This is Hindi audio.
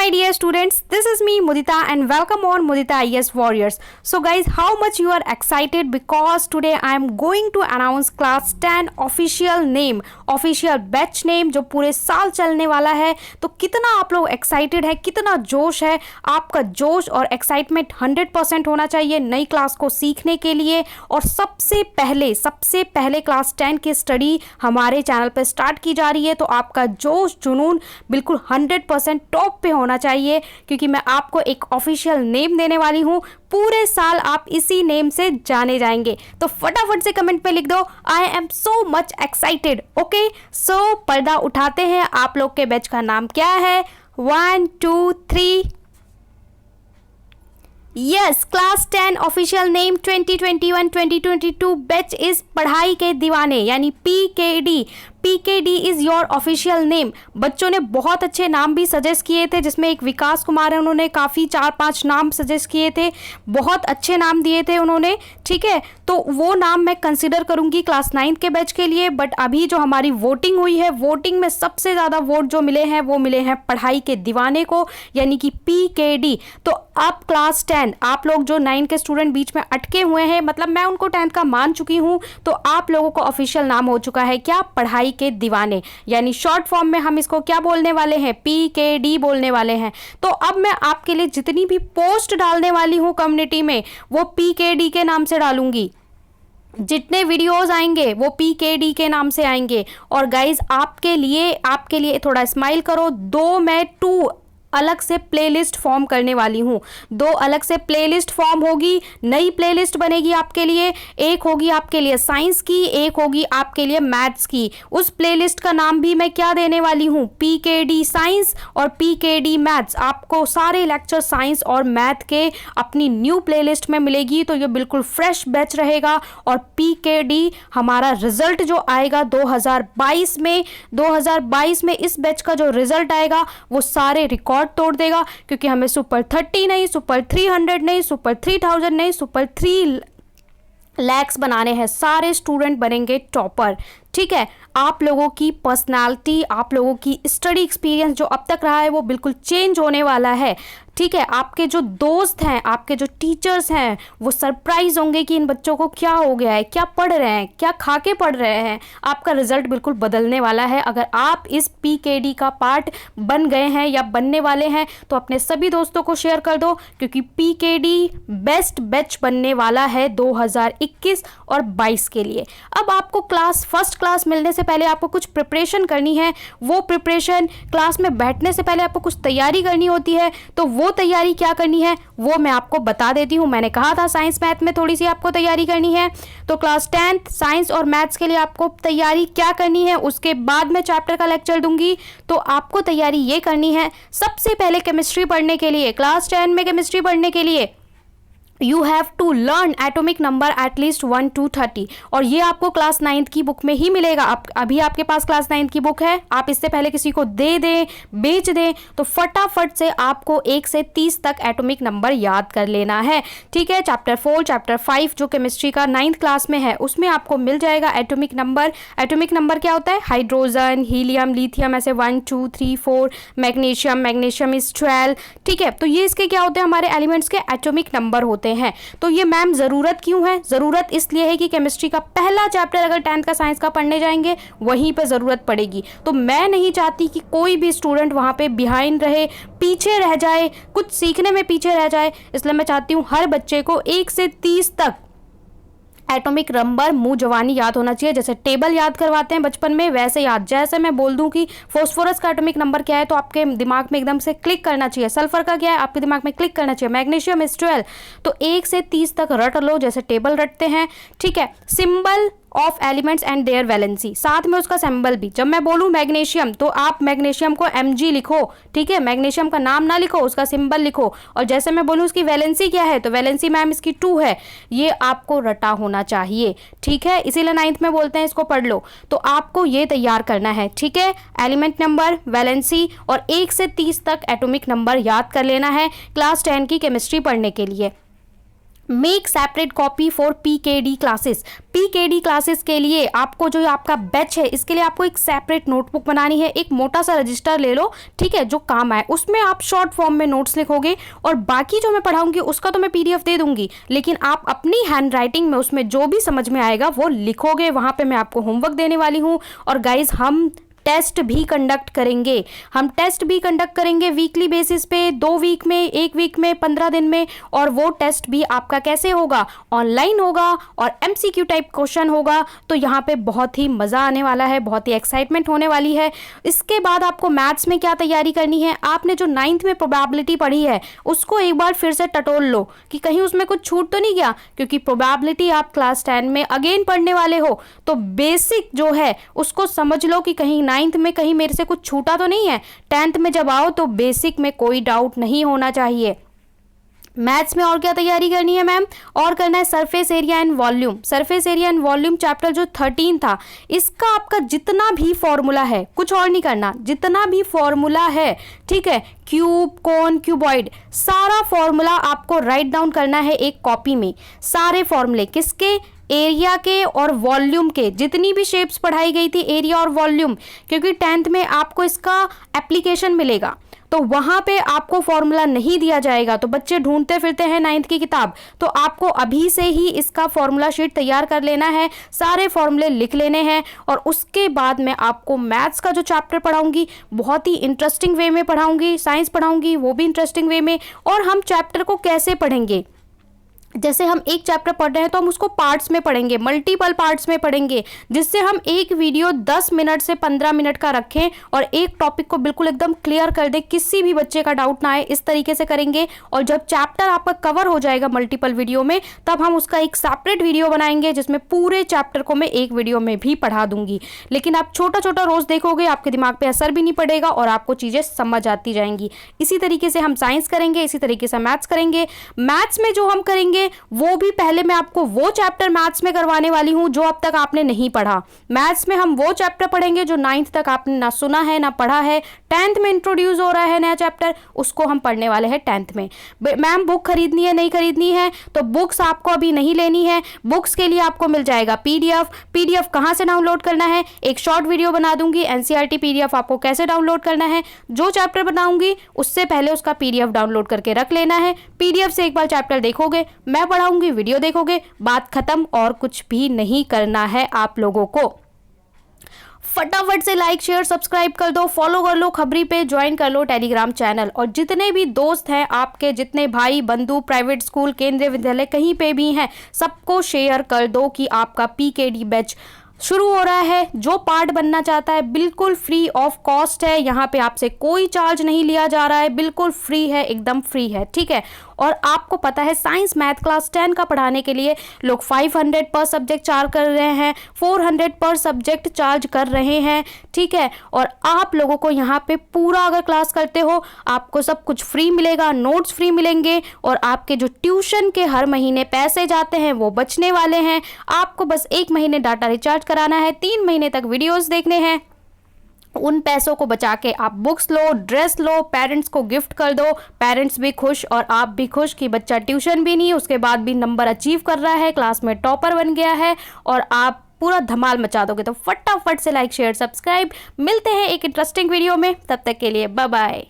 my dear students, this is me Mudita and welcome on Mudita IAS Warriors. So guys, how much you are excited because today I am going to announce class 10 official name, official batch name जो पूरे साल चलने वाला है. तो कितना आप लोग एक्साइटेड है, कितना जोश है. आपका जोश और एक्साइटमेंट 100% होना चाहिए नई क्लास को सीखने के लिए. और सबसे पहले क्लास 10 की स्टडी हमारे चैनल पर स्टार्ट की जा रही है. तो आपका जोश जुनून बिल्कुल 100% टॉप पे होना चाहिए क्योंकि मैं आपको एक ऑफिशियल नेम देने वाली हूँ. पूरे साल आप इसी नेम से जाने जाएंगे. तो फटाफट से कमेंट पे लिख दो I am so much excited. Okay, so पर्दा उठाते हैं. आप लोग के बैच का नाम क्या है? 1 2 3. Yes, class 10 official name 2021-2022 batch is पढ़ाई के दीवाने यानी PKD. PKD is your official name. बच्चों ने बहुत अच्छे नाम भी सजेस्ट किए थे, जिसमें एक विकास कुमार है, उन्होंने काफ़ी 4-5 नाम सजेस्ट किए थे. बहुत अच्छे नाम दिए थे उन्होंने. ठीक है, तो वो नाम मैं कंसिडर करूँगी क्लास 9 के बैच के लिए. बट अभी जो हमारी वोटिंग हुई है, वोटिंग में सबसे ज़्यादा वोट जो मिले हैं वो मिले हैं पढ़ाई के दीवाने को यानी कि PKD. तो अब क्लास 10 आप लोग जो 9 के स्टूडेंट बीच में अटके हुए हैं, मतलब मैं उनको 10th का मान चुकी हूँ, तो आप लोगों को ऑफिशियल नाम हो चुका है क्या? पढ़ाई के दीवाने. यानी शॉर्ट फॉर्म में हम इसको क्या बोलने वाले हैं? PKD बोलने वाले हैं. तो अब मैं आपके लिए जितनी भी पोस्ट डालने वाली हूँ कम्युनिटी में वो PKD के नाम से डालूंगी. जितने वीडियोस आएंगे वो PKD के नाम से आएंगे. और गाइज आपके लिए थोड़ा स्माइल करो. 2 अलग से प्लेलिस्ट फॉर्म करने वाली हूँ. 2 अलग से प्लेलिस्ट फॉर्म होगी. नई प्लेलिस्ट बनेगी आपके लिए. एक होगी आपके लिए साइंस की, एक होगी आपके लिए मैथ्स की. उस प्लेलिस्ट का नाम भी मैं क्या देने वाली हूँ? PKD साइंस और PKD मैथ्स. आपको सारे लेक्चर साइंस और मैथ के अपनी न्यू प्लेलिस्ट में मिलेगी. तो ये बिल्कुल फ्रेश बैच रहेगा. और PKD हमारा रिजल्ट जो आएगा 2022 में इस बैच का जो रिजल्ट आएगा वो सारे रिकॉर्ड तोड़ देगा. क्योंकि हमें सुपर 30 नहीं, सुपर 300 नहीं, सुपर 3000 नहीं, सुपर 3 लैक्स बनाने हैं. सारे स्टूडेंट बनेंगे टॉपर. ठीक है, आप लोगों की पर्सनालिटी, आप लोगों की स्टडी एक्सपीरियंस जो अब तक रहा है वो बिल्कुल चेंज होने वाला है. ठीक है, आपके जो दोस्त हैं, आपके जो टीचर्स हैं वो सरप्राइज होंगे कि इन बच्चों को क्या हो गया है, क्या पढ़ रहे हैं, क्या खा के पढ़ रहे हैं. आपका रिजल्ट बिल्कुल बदलने वाला है. अगर आप इस PKD का पार्ट बन गए हैं या बनने वाले हैं तो अपने सभी दोस्तों को शेयर कर दो क्योंकि PKD बेस्ट बैच बनने वाला है 2021 और 22 के लिए. अब आपको फर्स्ट क्लास मिलने से पहले आपको कुछ प्रिपरेशन करनी है. वो प्रिपरेशन क्लास में बैठने से पहले आपको कुछ तैयारी करनी होती है. तो वो तैयारी क्या करनी है वो मैं आपको बता देती हूँ. मैंने कहा था साइंस मैथ में थोड़ी सी आपको तैयारी करनी है. तो क्लास 10 साइंस और मैथ्स के लिए आपको तैयारी क्या करनी है उसके बाद मैं चैप्टर का लेक्चर दूंगी. तो आपको तैयारी ये करनी है. सबसे पहले केमिस्ट्री पढ़ने के लिए, क्लास 10 में केमिस्ट्री पढ़ने के लिए you have to learn atomic number at least 1 to 30. और ये आपको क्लास 9th की बुक में ही मिलेगा. अभी आपके पास क्लास 9th की बुक है, आप इससे पहले किसी को दे दें, बेच दें, तो फटाफट से आपको 1 से 30 तक एटॉमिक नंबर याद कर लेना है. ठीक है, चैप्टर 4 चैप्टर 5 जो केमिस्ट्री का 9th क्लास में है उसमें आपको मिल जाएगा एटॉमिक नंबर. एटॉमिक नंबर क्या होता है? हाइड्रोजन, हीलियम, लिथियम, ऐसे 1 2 3 4. Magnesium is 12. ठीक है, तो ये इसके क्या होते हैं? हमारे एलिमेंट्स के एटॉमिक नंबर होते हैं. तो ये मैम जरूरत क्यों है? जरूरत इसलिए है कि केमिस्ट्री का पहला चैप्टर अगर 10th का साइंस का पढ़ने जाएंगे वहीं पे जरूरत पड़ेगी. तो मैं नहीं चाहती कि कोई भी स्टूडेंट वहां पे बिहाइंड रहे, पीछे रह जाए, कुछ सीखने में पीछे रह जाए. इसलिए मैं चाहती हूँ हर बच्चे को 1 से 30 तक एटॉमिक नंबर मुंह जवानी याद होना चाहिए. जैसे टेबल याद करवाते हैं बचपन में वैसे याद. जैसे मैं बोल दूं कि फॉस्फोरस का एटॉमिक नंबर क्या है तो आपके दिमाग में एकदम से क्लिक करना चाहिए. सल्फर का क्या है आपके दिमाग में क्लिक करना चाहिए. Magnesium is 12. तो 1 से 30 तक रट लो जैसे टेबल रटते हैं. ठीक है, symbol of elements and their valency, साथ में उसका सिंबल भी. जब मैं बोलूँ मैग्नीशियम तो आप मैग्नीशियम को Mg लिखो. ठीक है, मैग्नीशियम का नाम ना लिखो, उसका सिंबल लिखो. और जैसे मैं बोलूँ उसकी वैलेंसी क्या है तो वैलेंसी मैम इसकी 2 है. ये आपको रटा होना चाहिए. ठीक है, इसीलिए 9th में बोलते हैं इसको पढ़ लो. तो आपको ये तैयार करना है. ठीक है, एलिमेंट नंबर, वैलेंसी और 1 से 30 तक एटॉमिक नंबर याद कर लेना है क्लास 10 की केमिस्ट्री पढ़ने के लिए. Make separate copy for PKD classes. PKD classes के लिए आपको जो आपका बैच है इसके लिए आपको एक सेपरेट नोटबुक बनानी है। एक मोटा सा रजिस्टर ले लो, ठीक है, जो काम आए। उसमें आप शॉर्ट फॉर्म में नोट्स लिखोगे और बाकी जो मैं पढ़ाऊंगी उसका तो मैं पीडीएफ दे दूंगी, लेकिन आप अपनी हैंड राइटिंग में उसमें जो भी समझ में आएगा वो लिखोगे। वहाँ पे मैं आपको होमवर्क देने वाली हूँ। और गाइज हम टेस्ट भी कंडक्ट करेंगे वीकली बेसिस पे, 2 वीक में, 1 वीक में, 15 दिन में। और वो टेस्ट भी आपका कैसे होगा, ऑनलाइन होगा और एमसीक्यू टाइप क्वेश्चन होगा। तो यहाँ पे बहुत ही मज़ा आने वाला है, बहुत ही एक्साइटमेंट होने वाली है। इसके बाद आपको मैथ्स में क्या तैयारी करनी है, आपने जो 9th में प्रोबेबिलिटी पढ़ी है उसको एक बार फिर से टटोल लो कि कहीं उसमें कुछ छूट तो नहीं गया, क्योंकि प्रोबेबिलिटी आप क्लास 10 में अगेन पढ़ने वाले हो। तो बेसिक जो है उसको समझ लो कि कहीं 9th में कहीं मेरे से कुछ छूटा तो नहीं है। 10th में जब आओ तो बेसिक में कोई डाउट नहीं होना चाहिए। मैथ्स में और क्या तैयारी करनी है मैम, और करना है surface area and volume. Surface area and volume chapter जो 13 था, इसका आपका जितना भी फॉर्मूला है, कुछ और नहीं करना, जितना भी फॉर्मूला है, ठीक है, क्यूब, कोन, क्यूबॉइड, सारा फॉर्मूला आपको राइट डाउन करना है एक कॉपी में। सारे फॉर्मूले किसके, एरिया के और वॉल्यूम के। जितनी भी शेप्स पढ़ाई गई थी, एरिया और वॉल्यूम, क्योंकि 10th में आपको इसका एप्लीकेशन मिलेगा तो वहाँ पे आपको फॉर्मूला नहीं दिया जाएगा। तो बच्चे ढूंढते फिरते हैं 9th की किताब, तो आपको अभी से ही इसका फॉर्मूला शीट तैयार कर लेना है, सारे फॉर्मूले लिख लेने हैं। और उसके बाद मैं आपको मैथ्स का जो चैप्टर पढ़ाऊंगी बहुत ही इंटरेस्टिंग वे में पढ़ाऊंगी, साइंस पढ़ाऊंगी वो भी इंटरेस्टिंग वे में। और हम चैप्टर को कैसे पढ़ेंगे, जैसे हम एक चैप्टर पढ़ रहे हैं तो हम उसको पार्ट्स में पढ़ेंगे, मल्टीपल पार्ट्स में पढ़ेंगे, जिससे हम एक वीडियो 10 मिनट से 15 मिनट का रखें और एक टॉपिक को बिल्कुल एकदम क्लियर कर दे, किसी भी बच्चे का डाउट ना आए। इस तरीके से करेंगे। और जब चैप्टर आपका कवर हो जाएगा मल्टीपल वीडियो में, तब हम उसका एक सेपरेट वीडियो बनाएंगे जिसमें पूरे चैप्टर को मैं एक वीडियो में भी पढ़ा दूंगी। लेकिन आप छोटा छोटा रोज देखोगे, आपके दिमाग पे असर भी नहीं पड़ेगा और आपको चीजें समझ आती जाएंगी। इसी तरीके से हम साइंस करेंगे, इसी तरीके से मैथ्स करेंगे। मैथ्स में जो हम करेंगे वो भी पहले मैं आपको वो चैप्टर मैथ्स में करवाने वाली हूं जो अब तक आपने नहीं पढ़ा। मैथ्स में हम वो चैप्टर पढ़ेंगे जो 9th तक आपने ना सुना है ना पढ़ा है। 10th में इंट्रोड्यूस हो रहा है नया चैप्टर, उसको हम पढ़ने वाले हैं 10th में। मैम बुक खरीदनी है, नहीं खरीदनी है, तो बुक्स आपको अभी नहीं लेनी है। बुक्स के लिए आपको मिल जाएगा पीडीएफ कहाँ से डाउनलोड करना है, एक शॉर्ट वीडियो बना दूंगी। एनसीईआरटी पीडीएफ आपको कैसे डाउनलोड करना है, जो चैप्टर बनाऊंगी उससे पहले उसका पीडीएफ डाउनलोड करके रख लेना है। पीडीएफ से एक बार चैप्टर देखोगे, मैं पढ़ाऊंगी, वीडियो देखोगे, बात खत्म। और कुछ भी नहीं करना है आप लोगों को। फटाफट से लाइक शेयर सब्सक्राइब कर दो, फॉलो कर लो खबरी पे, ज्वाइन कर लो टेलीग्राम चैनल। और जितने भी दोस्त हैं आपके, जितने भाई बंधु प्राइवेट स्कूल, केंद्रीय विद्यालय कहीं पे भी हैं, सबको शेयर कर दो कि आपका पीकेडी बैच शुरू हो रहा है। जो पार्ट बनना चाहता है बिल्कुल फ्री ऑफ कॉस्ट है, यहाँ पे आपसे कोई चार्ज नहीं लिया जा रहा है, बिल्कुल फ्री है, एकदम फ्री है, ठीक है। और आपको पता है साइंस मैथ क्लास 10 का पढ़ाने के लिए लोग 500 पर सब्जेक्ट चार्ज कर रहे हैं, 400 पर सब्जेक्ट चार्ज कर रहे हैं, ठीक है। और आप लोगों को यहाँ पे पूरा अगर क्लास करते हो आपको सब कुछ फ्री मिलेगा, नोट्स फ्री मिलेंगे और आपके जो ट्यूशन के हर महीने पैसे जाते हैं वो बचने वाले हैं। आपको बस 1 महीने डाटा रिचार्ज कराना है, 3 महीने तक वीडियोस देखने हैं। उन पैसों को बचा के आप बुक्स लो, ड्रेस लो, पेरेंट्स को गिफ्ट कर दो, पेरेंट्स भी खुश और आप भी खुश कि बच्चा ट्यूशन भी नहीं, उसके बाद भी नंबर अचीव कर रहा है, क्लास में टॉपर बन गया है और आप पूरा धमाल मचा दोगे। तो फटाफट से लाइक शेयर सब्सक्राइब। मिलते हैं एक इंटरेस्टिंग वीडियो में, तब तक के लिए बाय बाय।